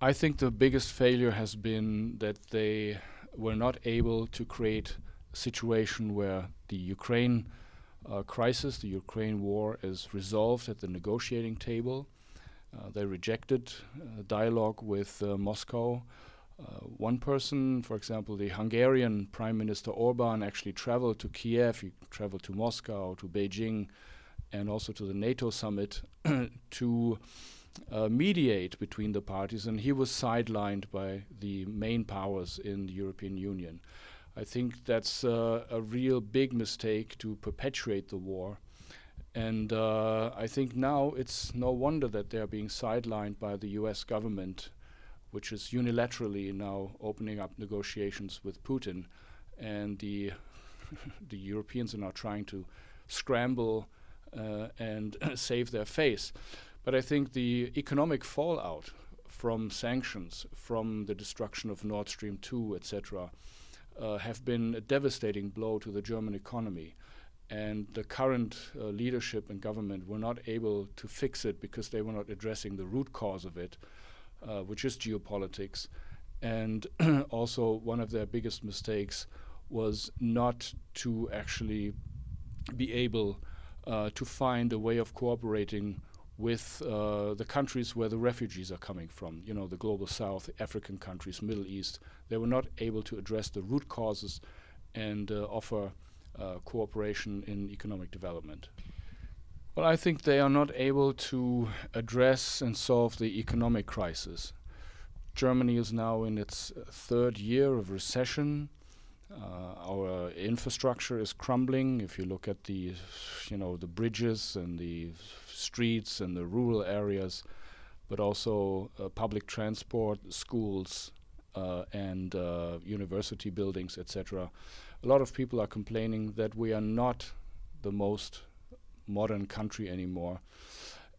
I think the biggest failure has been that they were not able to create a situation where the Ukraine crisis, the Ukraine war, is resolved at the negotiating table. They rejected dialogue with Moscow. One person, for example, the Hungarian Prime Minister Orban, actually traveled to Kiev, he traveled to Moscow, to Beijing, and also to the NATO summit to mediate between the parties, and he was sidelined by the main powers in the European Union. I think that's a real big mistake to perpetuate the war. And I think now it's no wonder that they're being sidelined by the US government, which is unilaterally now opening up negotiations with Putin. And the the Europeans are now trying to scramble and save their face. But I think the economic fallout from sanctions, from the destruction of Nord Stream 2, etc., have been a devastating blow to the German economy. And the current leadership and government were not able to fix it because they were not addressing the root cause of it, which is geopolitics. And also one of their biggest mistakes was not to actually be able to find a way of cooperating with the countries where the refugees are coming from, you know, the global south, African countries, Middle East. They were not able to address the root causes and offer cooperation in economic development. Well, I think they are not able to address and solve the economic crisis. Germany is now in its third year of recession. Our infrastructure is crumbling. If you look at the bridges and the streets and the rural areas, but also public transport, schools, and university buildings, etc. A lot of people are complaining that we are not the most modern country anymore.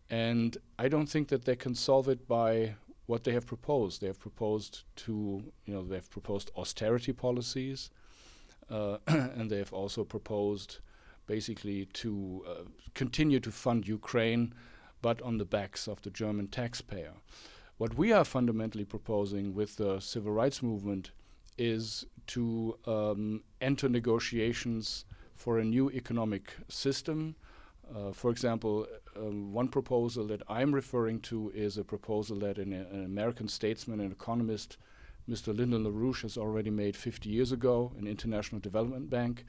And I don't think that they can solve it by what they have proposed. They have proposed they have proposed austerity policies, and they have also proposed basically to continue to fund Ukraine, but on the backs of the German taxpayer. What we are fundamentally proposing with the civil rights movement is to enter negotiations for a new economic system. For example, one proposal that I'm referring to is a proposal that an American statesman and economist, Mr. Lyndon LaRouche, has already made 50 years ago, an International Development Bank.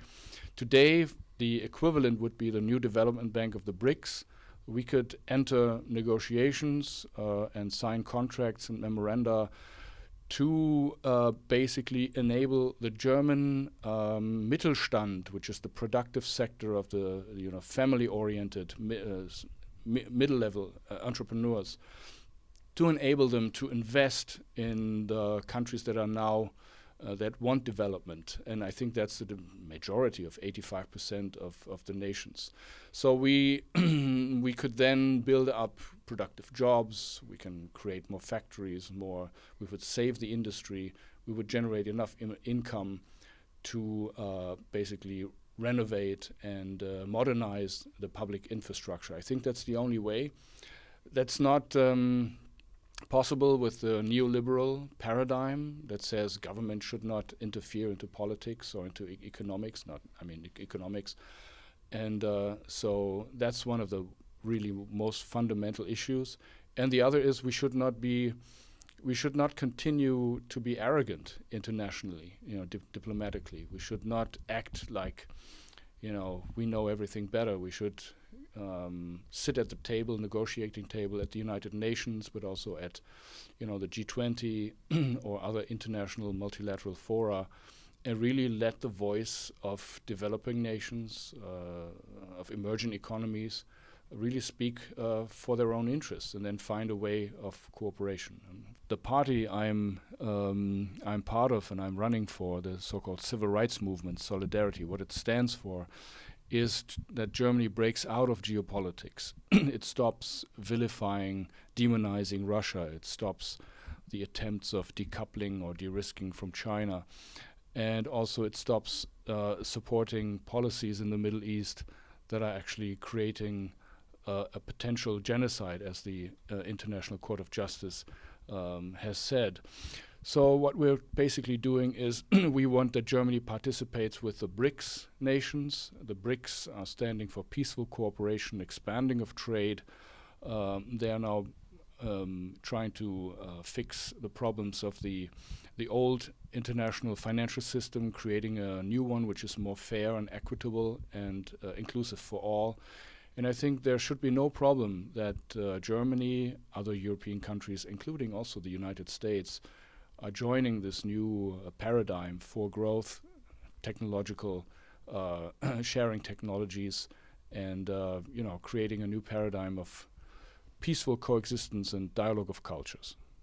Today, the equivalent would be the new development bank of the BRICS. We could enter negotiations and sign contracts and memoranda to basically enable the German Mittelstand, which is the productive sector of the family-oriented middle-level entrepreneurs, to enable them to invest in the countries that are now that want development. And I think that's the majority of 85% of the nations. So we we could then build up productive jobs, we can create more factories, we would save the industry, we would generate enough income to basically renovate and modernize the public infrastructure. I think that's the only way. That's not possible with the neoliberal paradigm that says government should not interfere into politics or into economics, economics. And so that's one of the really most fundamental issues. And the other is we should not continue to be arrogant internationally, diplomatically. We should not act like, we know everything better. We should sit at the table, negotiating table at the United Nations, but also at, the G20 or other international multilateral fora, and really let the voice of developing nations, of emerging economies, really speak for their own interests, and then find a way of cooperation. And the party I'm part of and I'm running for, the so-called civil rights movement, Solidarity, what it stands for is that Germany breaks out of geopolitics. It stops vilifying, demonizing Russia. It stops the attempts of decoupling or de-risking from China. And also it stops supporting policies in the Middle East that are actually creating a potential genocide, as the International Court of Justice has said. So what we're basically doing is we want that Germany participates with the BRICS nations. The BRICS are standing for peaceful cooperation, expanding of trade. They are now trying to fix the problems of the old international financial system, creating a new one which is more fair and equitable and inclusive for all. And I think there should be no problem that Germany, other European countries, including also the United States, are joining this new paradigm for growth, technological sharing technologies, and creating a new paradigm of peaceful coexistence and dialogue of cultures.